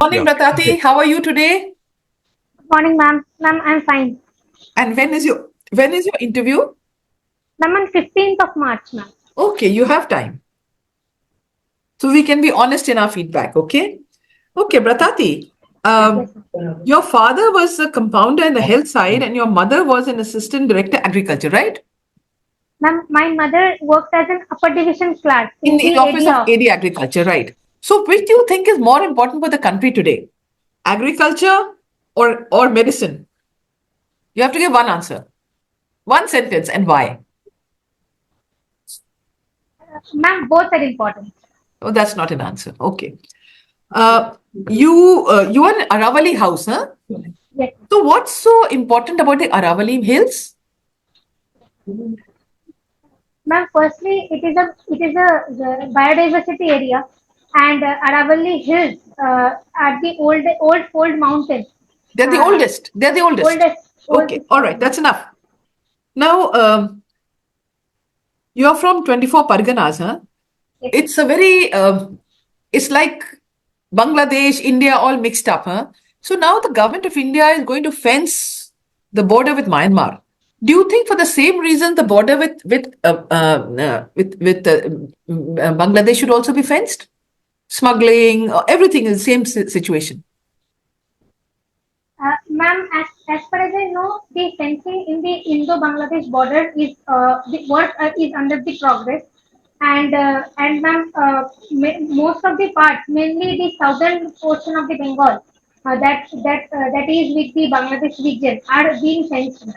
Morning, Bratati. How are you today? Morning, ma'am. Ma'am, I'm fine. And when is your interview? Ma'am, on 15th of March, ma'am. Okay, you have time. So we can be honest in our feedback, okay? Okay, Bratati. Yes, Um, ma'am. your father was a compounder in the health side and your mother was an assistant director agriculture, right? Ma'am, my mother works as an upper division clerk In in the the office AD of office. AD agriculture, right? So which do you think is more important for the country today? Agriculture or medicine? You have to give one answer. One sentence and why? Ma'am, both are important. Oh, that's not an answer. Okay. You are in Aravali house, huh? Yes. So what's so important about the Aravali hills? Ma'am, firstly, it is a the biodiversity area, and Aravalli Hills are the old fold mountains. They're the Uh, oldest. They're the oldest. Okay, oldest all right, mountains. that's enough. Now, you're from 24 Parganas, huh? Yes. It's a very, it's like Bangladesh, India, all mixed up, huh? So now the government of India is going to fence the border with Myanmar. Do you think, for the same reason, the border with Bangladesh should also be fenced? Smuggling, everything is the same situation. Ma'am, as far as I know, the fencing in the Indo-Bangladesh border is the work is under the progress, and ma'am, most of the parts, mainly the southern portion of the Bengal, that is with the Bangladesh region, are being fenced, ma'am.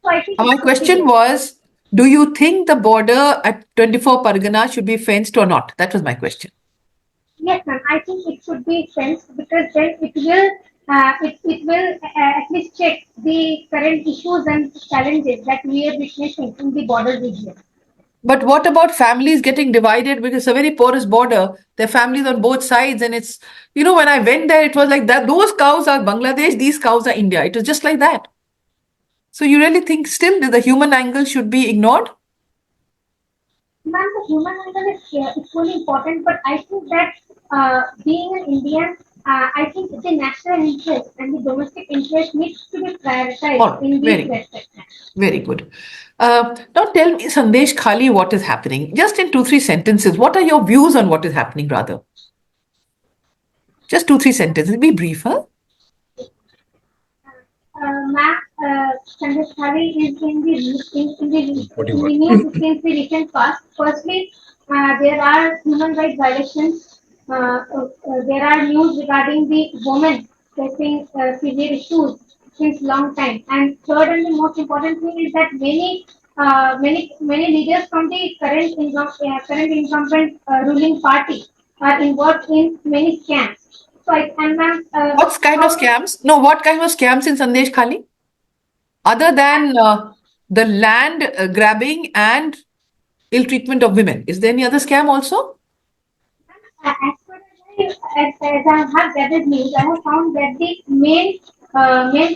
So I think it My should be question there. was, do you think the border at 24 Pargana should be fenced or not? That was my question. Yes, ma'am. I think it should be fenced because then it will at least check the current issues and challenges that we are witnessing in the border region. But what about families getting divided, because it's a very porous border? There are families on both sides, and when I went there, it was like that. Those cows are Bangladesh, these cows are India. It was just like that. So you really think still that the human angle should be ignored? Ma'am, the human angle is equally important, but I think that being an Indian, I think the national interest and the domestic interest needs to be All prioritized right, in very these good. respects. Very good. Now tell me, Sandesh Khali, what is happening? Just in two, three sentences, what are your views on what is happening, rather? Just two, three sentences. Be brief, huh? Ma'am, Sandesh Khari is in the news since the recent past. Firstly, there are human rights violations. There are news regarding the women facing severe issues since long time. And third and the most important thing is that many leaders from the current incumbent ruling party are involved in many scams. So and ma'am, What kind of how scams? No, what kind of scams in Sandesh Khali? Other than the land grabbing and ill treatment of women. Is there any other scam also? as I have gathered news, I have found that the main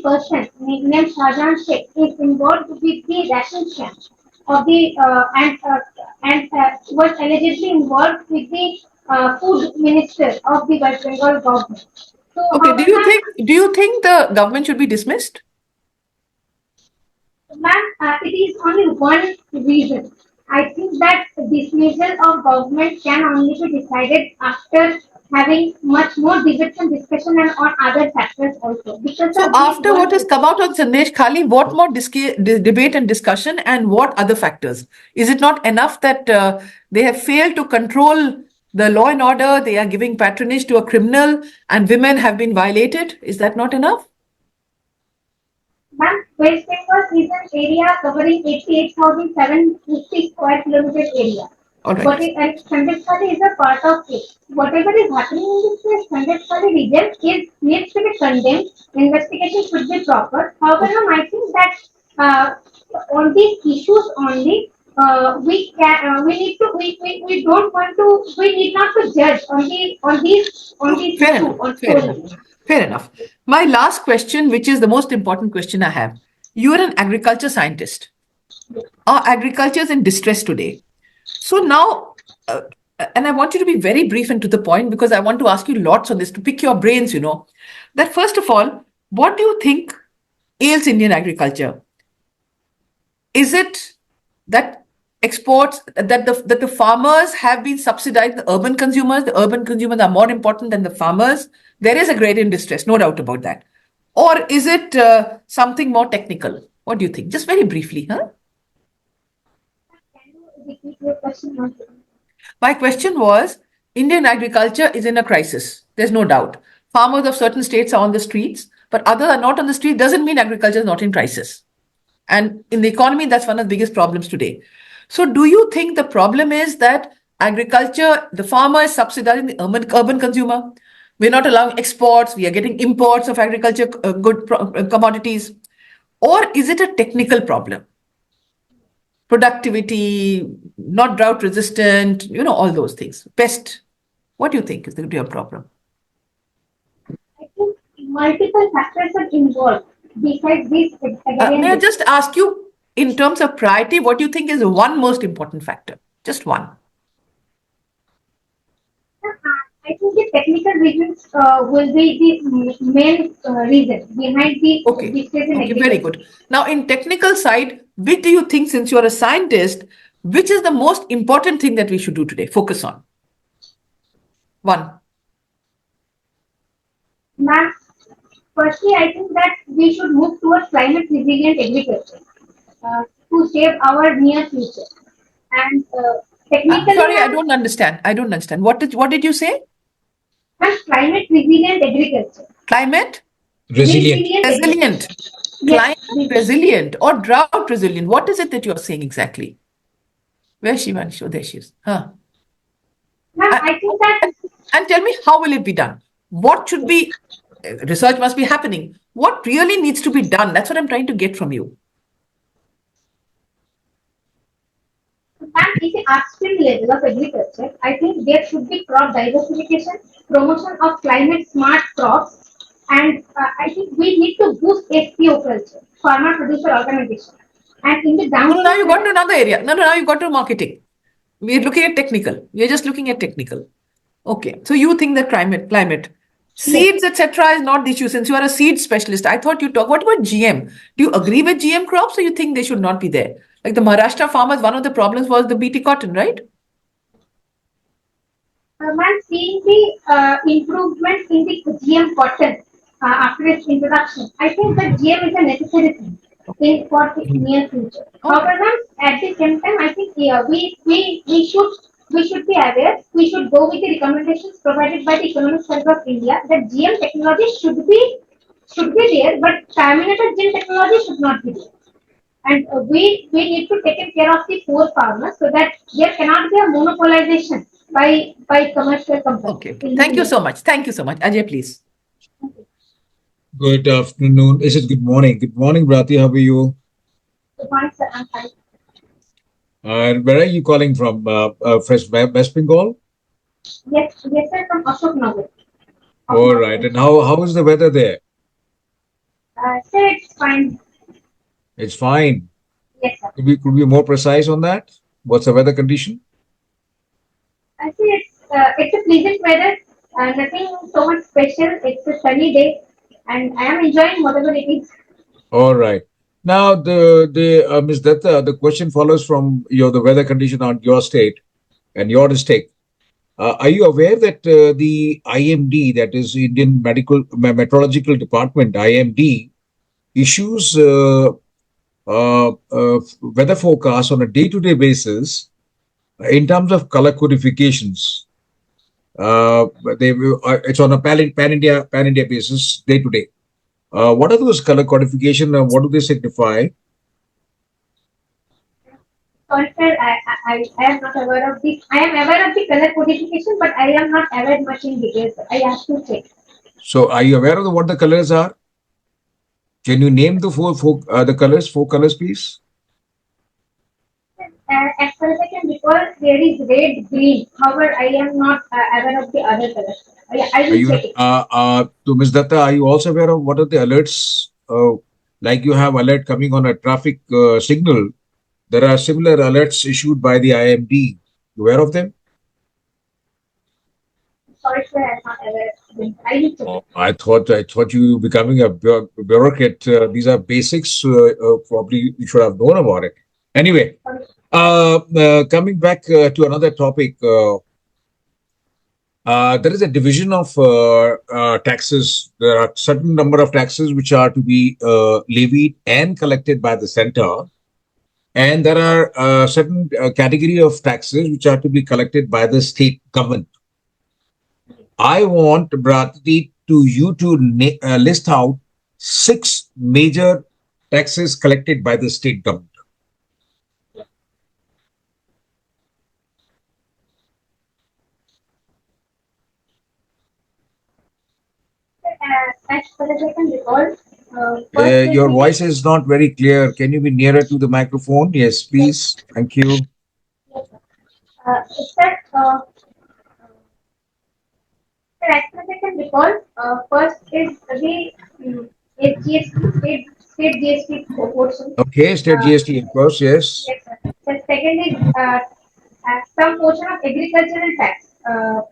person named Shahjahan Sheikh is involved with the ration scam of the and was allegedly involved with the food minister of the West Bengal government. So, Okay, do however, you think the government should be dismissed? ma'am, it is only one reason. I think that dismissal of government can only be decided after having much more debates and discussion and on other factors also. Because So of these after what one has come out on Sandesh Khali, what more debate and discussion, and what other factors? Is it not enough that they have failed to control the law and order? They are giving patronage to a criminal, and women have been violated. Is that not enough? ma'am, West Bengal is an area covering 88,750 square kilometer area. All right. And Khandekari is a part of it. Whatever is happening in this place, Khandekari region needs to be condemned. Investigation should be proper. However, Okay. ma'am, I think that on these issues only, we need to we don't want to we need not to judge on these Fair enough. issue on Fair enough. solely. Fair enough. My last question, which is the most important question I have. You are an agriculture scientist. Our agriculture is in distress today. So now, and I want you to be very brief and to the point because I want to ask you lots on this to pick your brains, that first of all, what do you think ails Indian agriculture? Is it that exports that the farmers have been subsidized the urban consumers? The urban consumers are more important than the farmers. There is a agrarian distress, no doubt about that. Or is it something more technical? What do you think? Just very briefly, huh? Can you repeat your question once again? My question was, Indian agriculture is in a crisis. There's no doubt. Farmers of certain states are on the streets, but others are not on the street. Doesn't mean agriculture is not in crisis. And in the economy, that's one of the biggest problems today. So, do you think the problem is that agriculture, the farmer is subsidizing the urban consumer? We're not allowing exports, we are getting imports of agriculture commodities. Or is it a technical problem? Productivity, not drought resistant, all those things. Pest. What do you think is the real problem? I think multiple factors are involved besides this agrarian May I distress. just ask you, in terms of priority, what do you think is one most important factor? Just one. I think the technical reasons will be the main reason behind the Okay. distress in Okay, very agriculture. good. Now, in technical side, which do you think, since you're a scientist, which is the most important thing that we should do today? Focus on. One. Ma'am, firstly, I think that we should move towards climate resilient agriculture to save our near future. And technically, Sorry, I ma'am, don't understand. I don't understand. What did you say? climate resilient agriculture. Climate Resilient. Resilient resilient. agriculture. Climate Yes, resilient. resilient or drought resilient. What is it that you're saying exactly? Where's Shivanshu? There she is. Huh. Ma'am, And, I think that and tell me, how will it be done? What should be, research must be happening. What really needs to be done? That's what I'm trying to get from you. at the upstream level of agriculture, I think there should be crop diversification, promotion of climate smart crops, and I think we need to boost FPO culture, farmer producer organization. And in the No, now downstream you got to level, another area. No, now you got to marketing. We're looking at technical. We're just looking at technical. Okay. So you think that climate, yes, seeds, etc., is not the issue. Since you are a seed specialist, I thought you talk. What about GM? Do you agree with GM crops, or you think they should not be there? Like the Maharashtra farmers, one of the problems was the BT cotton, right? man, seeing the improvements in the GM cotton after its introduction, I think that GM is a necessary thing for the near future. All right. However, at the same time, I think we should be aware. We should go with the recommendations provided by the Economic Survey of India that GM technology should be there, but terminated gene technology should not be there. And we need to take care of the poor farmers so that there cannot be a monopolization by commercial companies. Okay. Thank you so much. Thank you so much. Ajay, please. Good afternoon. Is it good morning? Good morning, Bratati. How are you? Good morning, sir. I'm fine. And where are you calling from? Fresh West Bengal? Yes, sir, from Ashok Nagar. All right. And how is the weather there? Sir, it's fine. It's fine. Yes, sir. Could we be more precise on that? What's the weather condition? I see it's a pleasant weather. Nothing so much special. It's a sunny day, and I am enjoying whatever it is. All right. Now, the Ms. Datta, the question follows from the weather condition on your state and your district. Are you aware that the IMD, that is Indian Meteorological Department, IMD, issues weather forecasts on a day-to-day basis in terms of color codifications? It's on a pan-India basis, day to day. What are those color codification? What do they signify? Sorry, sir, I am not aware of this. I am aware of the color codification, but I am not aware much in details. I have to check. So, are you aware of what the colors are? Can you name the four colors, please? As far as I can recall, there is red, green. However, I am not aware of the other colors. I will check it. To Ms. Datta, are you also aware of what are the alerts? Like you have alert coming on a traffic signal, there are similar alerts issued by the IMD. You aware of them? sorry, sir, I'm not aware. I need to. Oh, I thought you were becoming a bureaucrat. These are basics. Probably you should have known about it. Anyway, Sorry. coming back to another topic, there is a division of taxes. There are certain number of taxes which are to be levied and collected by the center, and there are certain category of taxes which are to be collected by the state government. I want Bratati to you to list out 6 major taxes collected by the state government. As far as I can recall, first is Your the voice is not very clear. Can you be nearer to the microphone? Yes, please. Thank you. it's that as far as I can recall, first is the GST, state GST portion. Okay, state GST, of course, yes. Yes, sir. The second is some portion of agricultural tax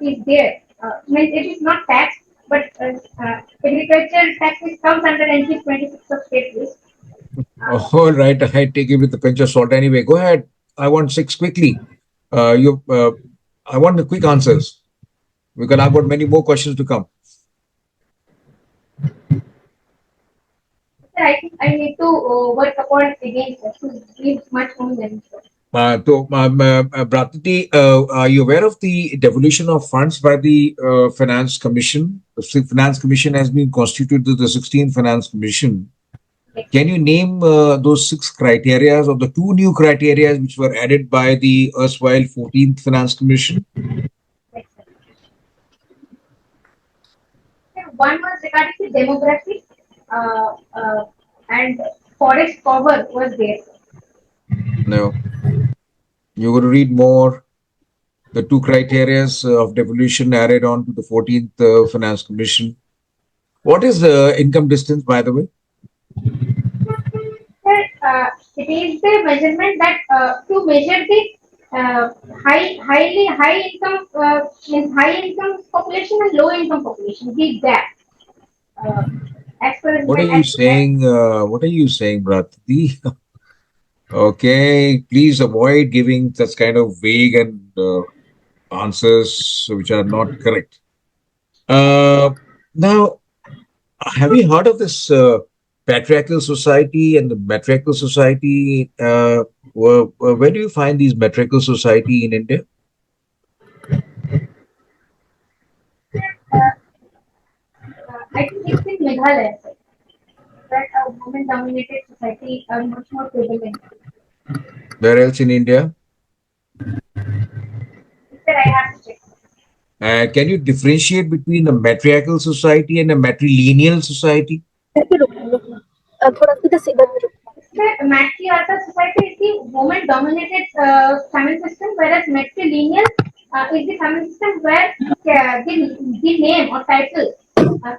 is there. Means it is not tax, but agricultural tax comes under NC 26 of state list. All right, I take it with a pinch of salt. Anyway, go ahead. I want 6 quickly. I want the quick answers because I've got many more questions to come. Sir, I think I need to work upon it again, sir, to give much more than sir. Bratati, are you aware of the devolution of funds by the Finance Commission? The Finance Commission has been constituted the 16th Finance Commission. Can you name those 6 criteria or the 2 new criteria which were added by the erstwhile 14th Finance Commission? Yes, sir. Sir, one was regarding the demography and forest cover was there. No. You're going to read more. The 2 criteria of devolution added on to the 14th Finance Commission. What is the income distance, by the way? Sir, it is the measurement that to measure the high income means high income population and low income population. The gap. As per What are you saying? What are you saying, Bratati? Okay, please avoid giving such kind of vague and answers which are not correct. Now, have you heard of this patriarchal society and the matriarchal society? Where do you find these matriarchal society in India? I think it's in Meghalaya, sir, that a women-dominated society are much more prevalent. Where else in India? Sir, I have to check. Can you differentiate between a matriarchal society and a matrilineal society? The matriarchal society is the woman-dominated family system, whereas matrilineal is the family system where the name or title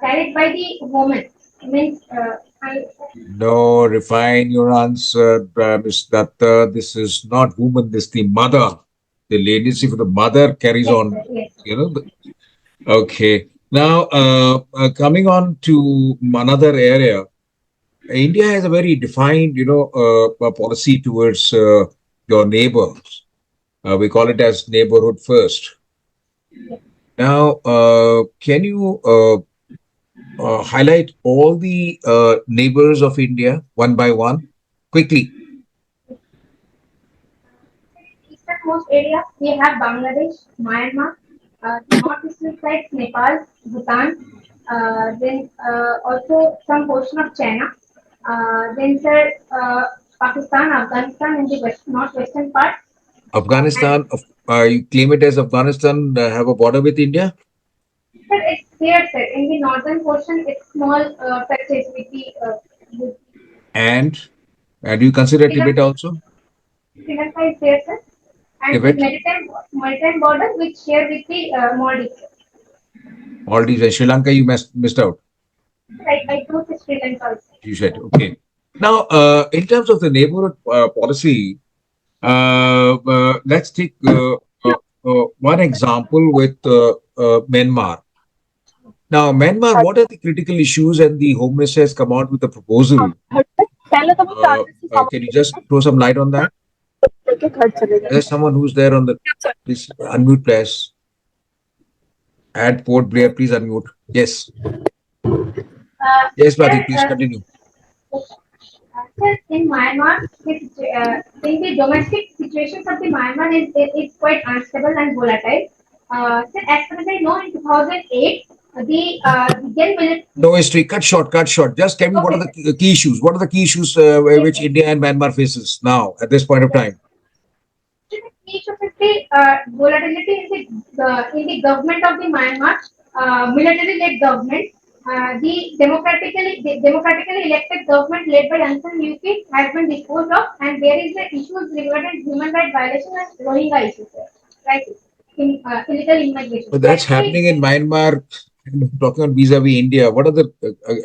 carried by the woman. Means No, refine your answer, Ms. Datta. This is not woman, this is the mother. The legacy for the mother carries yes, on, sir, yes. you know. Okay. Now, coming on to another area, India has a very defined, policy towards your neighbors. We call it as neighborhood first. Now, can you highlight all the neighbors of India one by one quickly? Easternmost area we have Bangladesh, Myanmar, the northeastern side Nepal, Bhutan, then also some portion of China, then sir Pakistan, Afghanistan in the northwestern part. Afghanistan, you claim it as Afghanistan have a border with India? Sir, it's there, sir. In the northern portion, it's small touches with the with And you consider Sri Tibet Lanka, also? Sri Lanka is there, sir. And the Tibet, maritime border which share with the Maldives. Maldives, and Sri Lanka you missed out. I do the Sri Lanka also. You said, okay. Now, in terms of the neighborhood policy, let's take one example with Myanmar. Now, Myanmar, what are the critical issues? And the Home Minister has come out with a proposal. Can you just throw some light on that? There's someone who's there on the. Please unmute, please. Add Port Blair, please unmute. Yes. Yes, Bratati, please continue. Sir, in Myanmar, in the domestic situations of the Myanmar is quite unstable and volatile. Sir, as far as I know, in 2008, the then military. No history. Cut short. Cut short. Just tell me what are the key issues. What are the key issues which India and Myanmar faces now at this point of time? The key issue is the volatility in the government of the Myanmar, military-led government. The democratically elected government led by Aung San Suu Kyi has been disposed of, and there is the issues regarding human rights violation and Rohingya issues, right? Illegal immigration. But that's happening in Myanmar. Talking about vis-a-vis India, what are the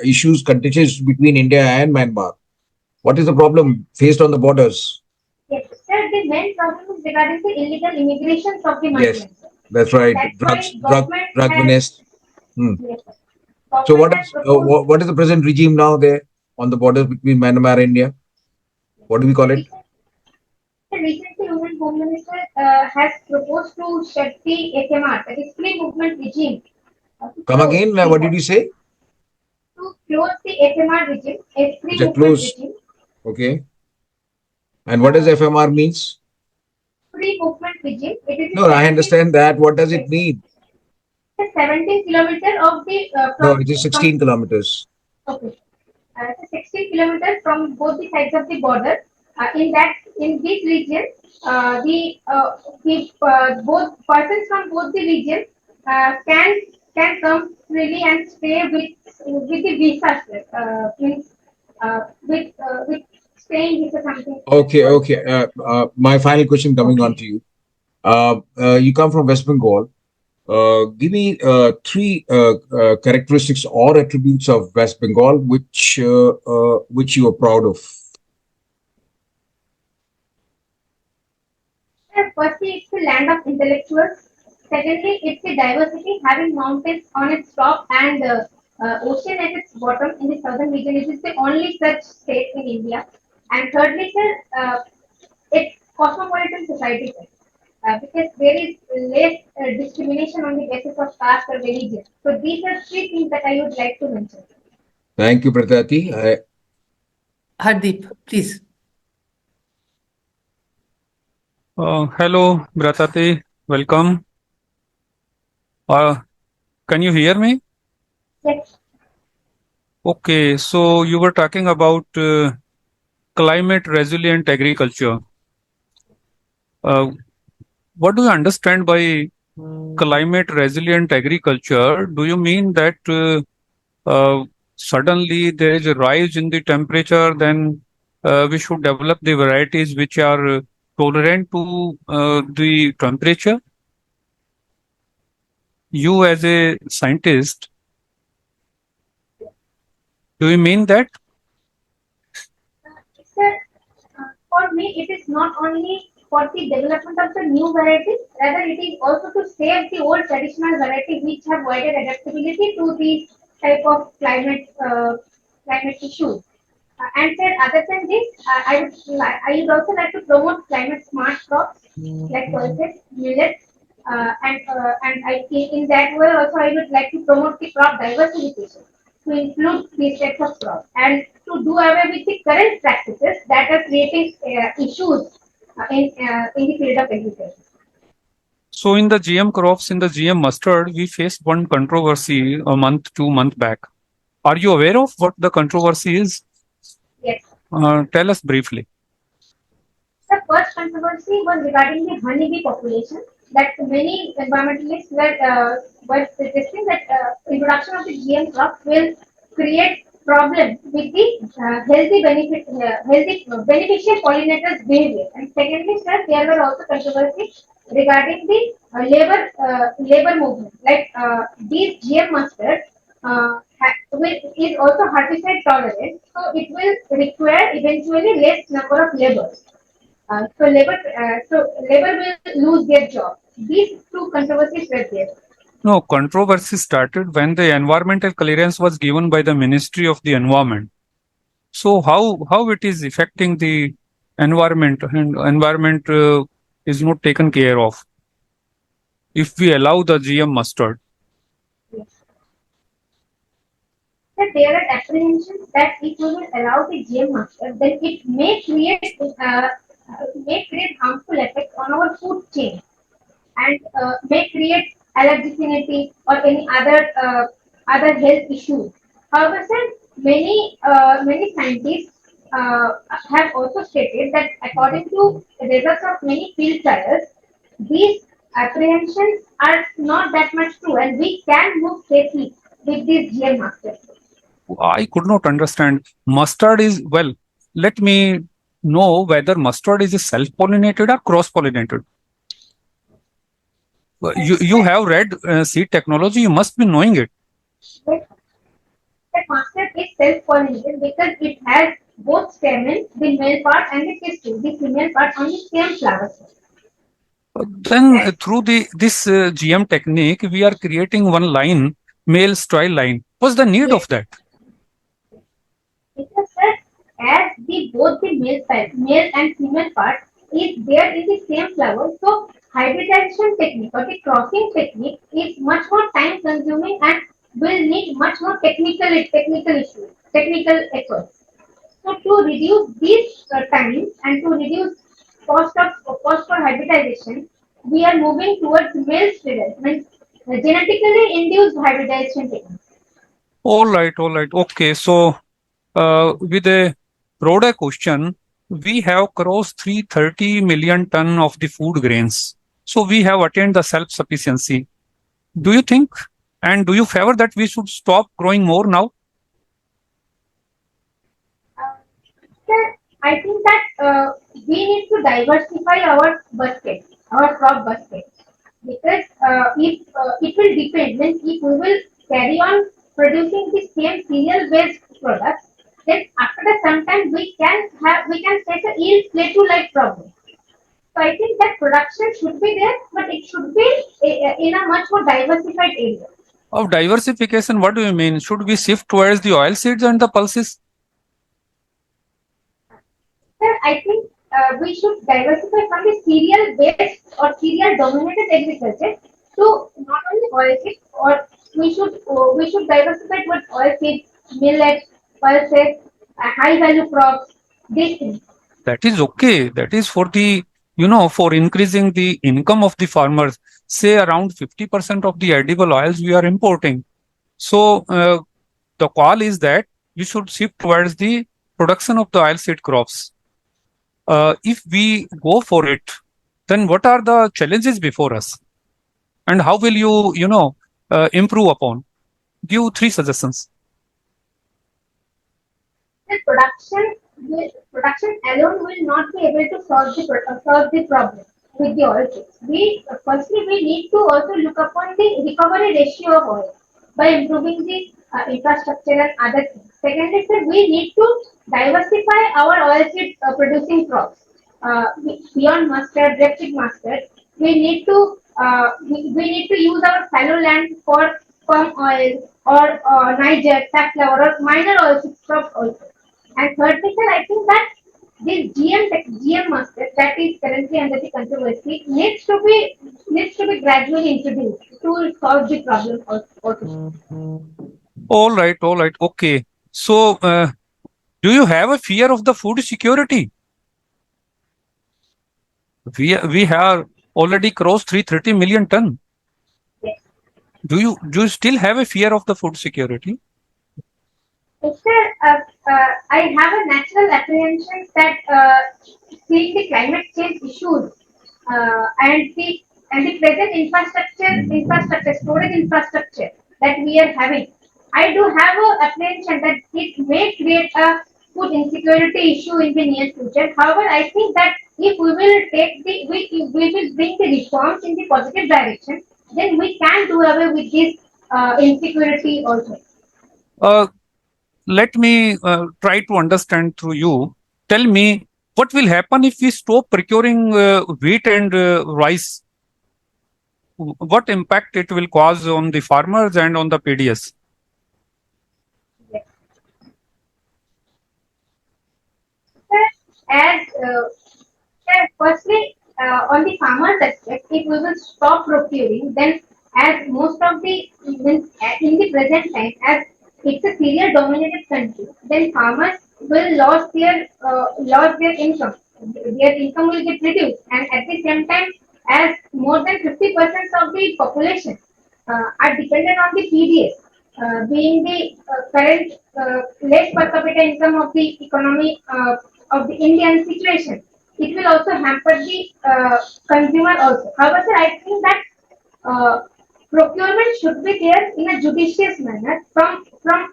issues, contentious between India and Myanmar? What is the problem faced on the borders? Yes, sir. The main problem is regarding the illegal immigration of the migrants. Yes, that's right. That's drug menace. Yes, sir. So what is the present regime now there on the borders between Myanmar and India? What do we call it? Recently, Women Home Minister has proposed to shut the FMR, that is free movement regime. Come again, what did you say? To close the FMR regime, a free movement regime. Okay. And what does FMR means? Free movement regime. No, I understand that. What does it mean? 17 kilometers of the. No, it is 16 kilometers. Okay. 16 kilometers from both the sides of the border. In this region, both persons from both the region can come freely and stay with the visa, with staying visa something. Okay. My final question coming on to you. You come from West Bengal. Give me three characteristics or attributes of West Bengal which you are proud of. Firstly, it's the land of intellectuals. Secondly, it's the diversity, having mountains on its top and ocean at its bottom in the southern region. It is the only such state in India. And thirdly, sir, it's cosmopolitan society, sir. Because there is less discrimination on the basis of caste or religion. So these are three things that I would like to mention. Thank you, Bratati. Hardeep, please. Hello, Bratati. Welcome. Can you hear me? Yes. Okay, so you were talking about climate resilient agriculture. What do you understand by climate resilient agriculture? Do you mean that suddenly there is a rise in the temperature, then we should develop the varieties which are tolerant to the temperature? You as a scientist, do you mean that? Sir, for me, it is not only for the development of the new varieties, rather it is also to save the old traditional varieties which have wider adaptability to the type of climate issues. And sir, other than this, I would also like to promote climate smart crops like pulses, millets, in that way also I would like to promote the crop diversification to include these types of crops and to do away with the current practices that are creating issues in the field of agriculture. So in the GM crops, in the GM mustard, we faced one controversy a month, 2 months back. Are you aware of what the controversy is? Yes. Tell us briefly. The first controversy was regarding the honeybee population. That many environmentalists were suggesting that introduction of the GM crop will create problems with the healthy beneficial pollinators behavior. And secondly, sir, there were also controversies regarding the labor movement. Like these GM mustards is also herbicide tolerant, so it will require eventually less number of laborers. So labor will lose their job. These two controversies were there. No, controversy started when the environmental clearance was given by the Ministry of the Environment. So how it is affecting the environment, and environment is not taken care of if we allow the GM mustard. Yes. That there are apprehensions that if we will allow the GM mustard, then it may create harmful effects on our food chain and may create allergicinity or any other health issues. However, sir, many scientists have also stated that according to the results of many field trials, these apprehensions are not that much true, and we can move safely with this GM mustard. I could not understand. Mustard is, well, let me know whether mustard is self-pollinated or cross-pollinated. You have read seed technology, you must be knowing it. But the mustard is self-pollinated because it has both stamens, the male part, and the pistil, the female part, on the same flower. Then through this GM technique, we are creating one line, male style line. What's the need of that? Because sir, as both the male and female part is there in the same flower, so hybridization technique or the crossing technique is much more time consuming and will need much more technical efforts. So to reduce these times and to reduce cost for hybridization, we are moving towards male sterile, means genetically induced hybridization technique. All right, all right. Okay, so with a broader question, we have crossed 330 million ton of the food grains. So we have attained the self-sufficiency. Do you think, and do you favor that we should stop growing more now? Sir, I think that we need to diversify our crop basket, because if it will depend, means if we will carry on producing the same cereal-based products, then after some time we can face a yield plateau-like problem. So I think that production should be there, but it should be in a much more diversified area. Of diversification, what do you mean? Should we shift towards the oil seeds and the pulses? Sir, I think we should diversify from the cereal-based or cereal-dominated agriculture to not only oilseeds, or we should diversify towards oilseeds, millets, pulses, high-value crops. These things. That is okay. That is for the, for increasing the income of the farmers. Say around 50% of the edible oils we are importing. So the call is that we should shift towards the production of the oilseed crops. If we go for it, then what are the challenges before us? And how will you, improve upon? Give 3 suggestions. The production alone will not be able to solve the problem with the oilseeds. Firstly we need to also look upon the recovery ratio of oil by improving the infrastructure and other things. Secondly, sir, we need to diversify our oilseed producing crops. Beyond mustard, rapeseed mustard, we need to use our fallow land for palm oil or Niger, safflower or minor oilseed crops also. And thirdly, sir, I think that this GM mustard that is currently under the controversy needs to be gradually introduced to solve the problem also. All right, okay. So, do you have a fear of the food security? We have already crossed 330 million ton. Yes. Do you still have a fear of the food security? Yes, sir, I have a natural apprehension that seeing the climate change issues and the present storage infrastructure that we are having, I do have a apprehension that it may create a food insecurity issue in the near future. However, I think that if we will we will bring the reforms in the positive direction, then we can do away with this insecurity also. Let me try to understand through you. Tell me, what will happen if we stop procuring wheat and rice? what impact it will cause on the farmers and on the PDS? As firstly, on the farmers aspect, if we will stop procuring, then as most of the in the present time, as it's a cereal dominated country, then farmers will lose their income. Their income will get reduced, and at the same time, as more than 50% of the population are dependent on the PDS, being the current less per capita income of the economy of the Indian situation, it will also hamper the consumer also. However, I think that uh, procurement should be there in a judicious manner from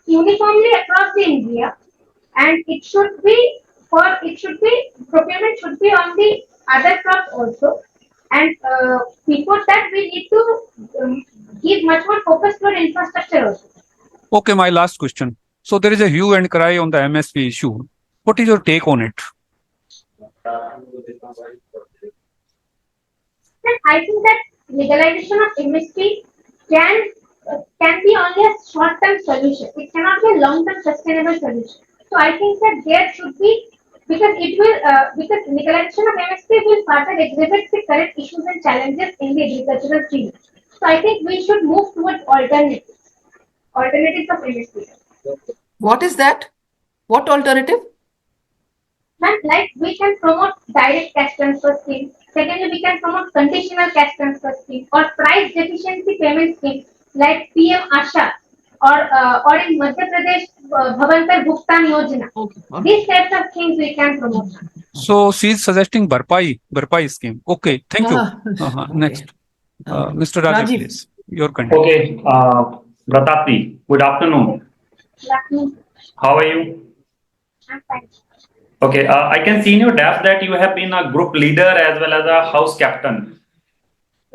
uniformly across the India, and it should be procurement should be on the other crops also, and before that we need to give much more focus to infrastructure also. Okay, my last question. So there is a hue and cry on the MSP issue. What is your take on it? Then I think that legalization of MSP can be only a short-term solution. It cannot be a long-term sustainable solution. So I think that there should be, because legalization of MSP will further exhibit the current issues and challenges in the agricultural field. So I think we should move towards alternatives of MSP. What is that? What alternative? And like we can promote direct cash transfer scheme. Secondly, we can promote conditional cash transfer scheme or price deficiency payment scheme like PM Asha or in Madhya Pradesh Bhavantar Bhugtan Yojana. Okay. These types of things we can promote. So she is suggesting Bharpai scheme. Okay, thank you. Okay. Next, Mr. Rajiv, Rajiv. please. Your country. Okay, Bratati, good afternoon. Lakshmi, How are you? I'm fine. Okay, I can see in your desk that you have been a group leader as well as a house captain.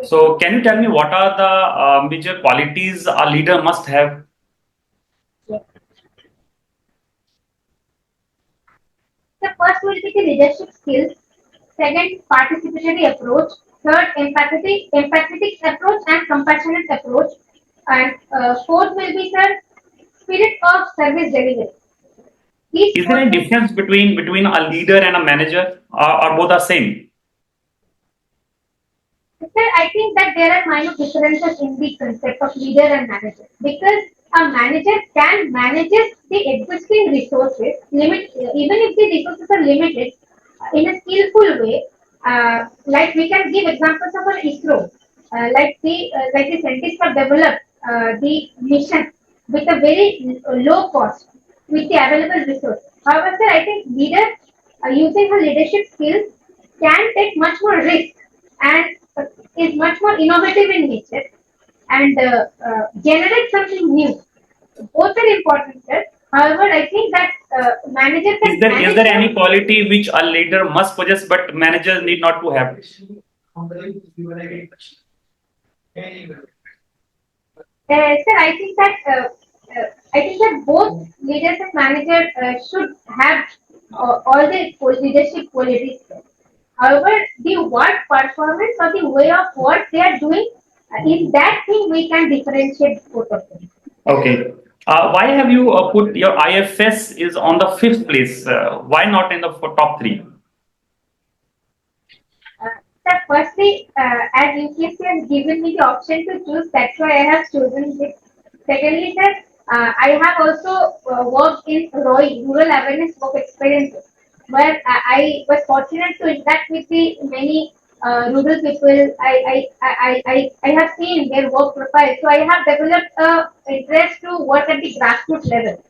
So, can you tell me what are the major qualities a leader must have? The first will be the leadership skills. Second, participatory approach. Third, empathetic approach and compassionate approach. And fourth will be the spirit of service delivery. These Is there four any things. difference between a leader and a manager, or both are same? Sir, I think that there are minor differences in the concept of leader and manager because a manager can manage the existing resources, even if the resources are limited, in a skillful way. Like we can give examples of an ISRO, like the scientists have developed the mission with a very low cost with the available resource. However, sir, I think leader using her leadership skills can take much more risk and is much more innovative in nature and generate something new. Both are important, sir. However, I think that manager can Is manage there any quality which a leader must possess but managers need not to have? Sir, I think that both leaders and manager should have all the leadership qualities. However, the work performance or the way of what they are doing, in that thing we can differentiate both of them. Okay. Why have you put your IFS is on the fifth place? Why not in the top three? Sir, firstly, as UPSC has given me the option to choose, that's why I have chosen this. Secondly, sir, I have also worked in ROI, Rural Awareness Work Experiences, where I was fortunate to interact with the many rural people. I have seen their work profile, so I have developed a interest to work at the grassroots level.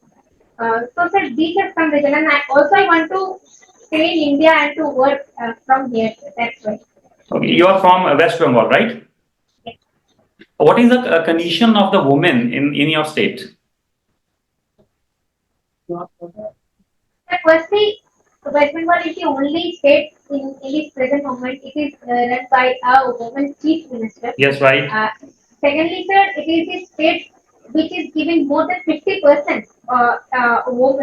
So, sir, these are some reason, and I want to stay in India and to work from here. Sir. That's why. Okay, you are from West Bengal, right? What is the condition of the women in your state? Firstly, West Bengal is the only state in this present moment. It is run by a woman chief minister. Yes, right. Secondly, sir, it is the state which is giving more than 50%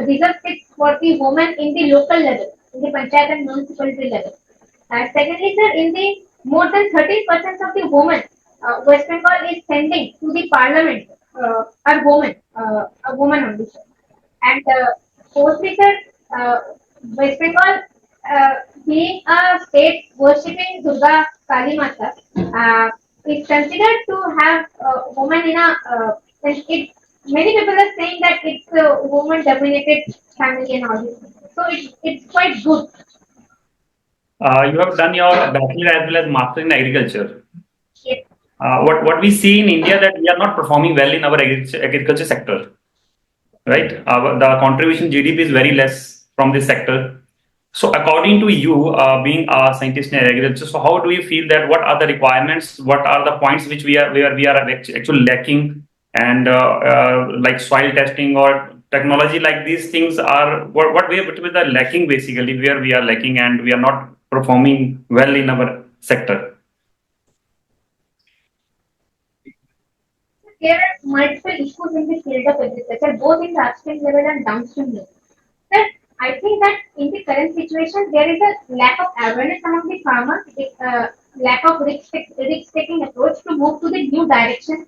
reserve seats for the women in the local level, in the panchayat and municipality level. Secondly, sir, in the more than 13% of the women West Bengal is sending to the parliament a woman only, sir. And fourthly, sir, West Bengal, being a state worshipping Durga Kali Mata, is considered to have a woman in a. It, many people are saying that it's a woman-dominated family and all this. So it's quite good. You have done your bachelor as well as master in agriculture. Yes. What we see in India that we are not performing well in our agriculture sector, right? The contribution GDP is very less from this sector. So, according to you, being a scientist in agriculture, so how do you feel that what are the requirements? What are the points which we are actually lacking, and like soil testing or technology like these things are what we are lacking basically, where we are lacking and we are not performing well in our sector. There are multiple issues in the field of agriculture, both in the upstream level and downstream level. Sir, I think that in the current situation, there is a lack of awareness among the farmers, lack of risk-taking approach to move to the new direction,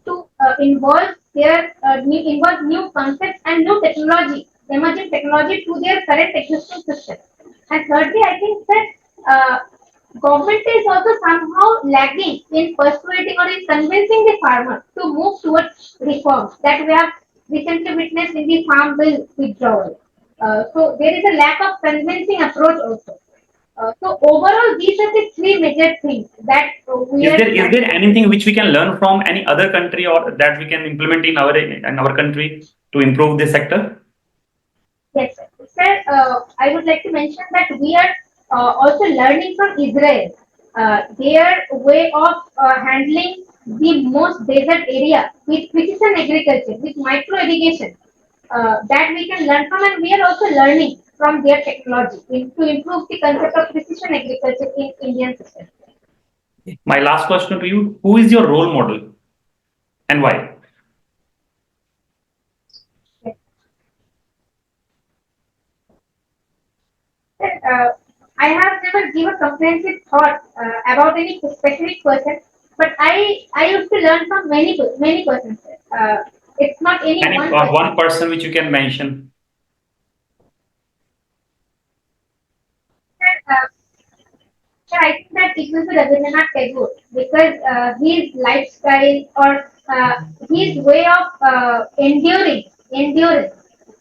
to involve new concepts and new technology, emerging technology to their current existing system. And thirdly, I think that government is also somehow lagging in persuading or in convincing the farmer to move towards reforms that we have recently witnessed in the farm bill withdrawal. So there is a lack of convincing approach also. So overall, these are the three major things that we are. Is there anything which we can learn from any other country or that we can implement in our country to improve this sector? Yes, sir. Sir, I would like to mention that we are also learning from Israel. Their way of handling the most desert area with precision agriculture, with micro irrigation, that we can learn from, and we are also learning from their technology to improve the concept of precision agriculture in Indian system. My last question to you: who is your role model and why? I have never given a comprehensive thought about any specific person, but I used to learn from many persons. It's not any Any one person. one person which you can mention? Uh, so I think that it will be Rabindranath Tagore because his lifestyle or his way of endurance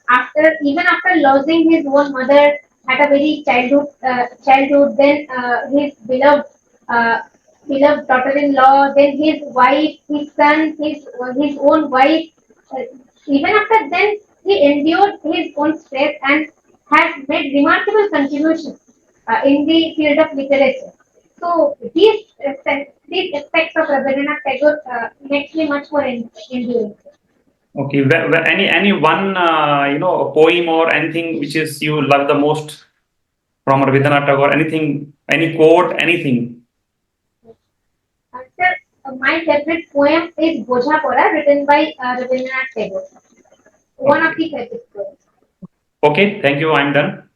after losing his own mother at a very childhood, then his uh, beloved daughter-in-law, then his wife, his son, his own wife. Uh, Even after then, he endured his own stress and has made remarkable contributions in the field of literature. So these aspects of Rabindranath Tagore makes me much more enduring. Okay, any one poem or anything which is you love the most from Rabindranath Tagore? Anything, any quote, anything? Sir, my favorite poem is Bojha Pora, written by Rabindranath Tagore. One of Okay. the favorite poems. Okay, thank you. I'm done.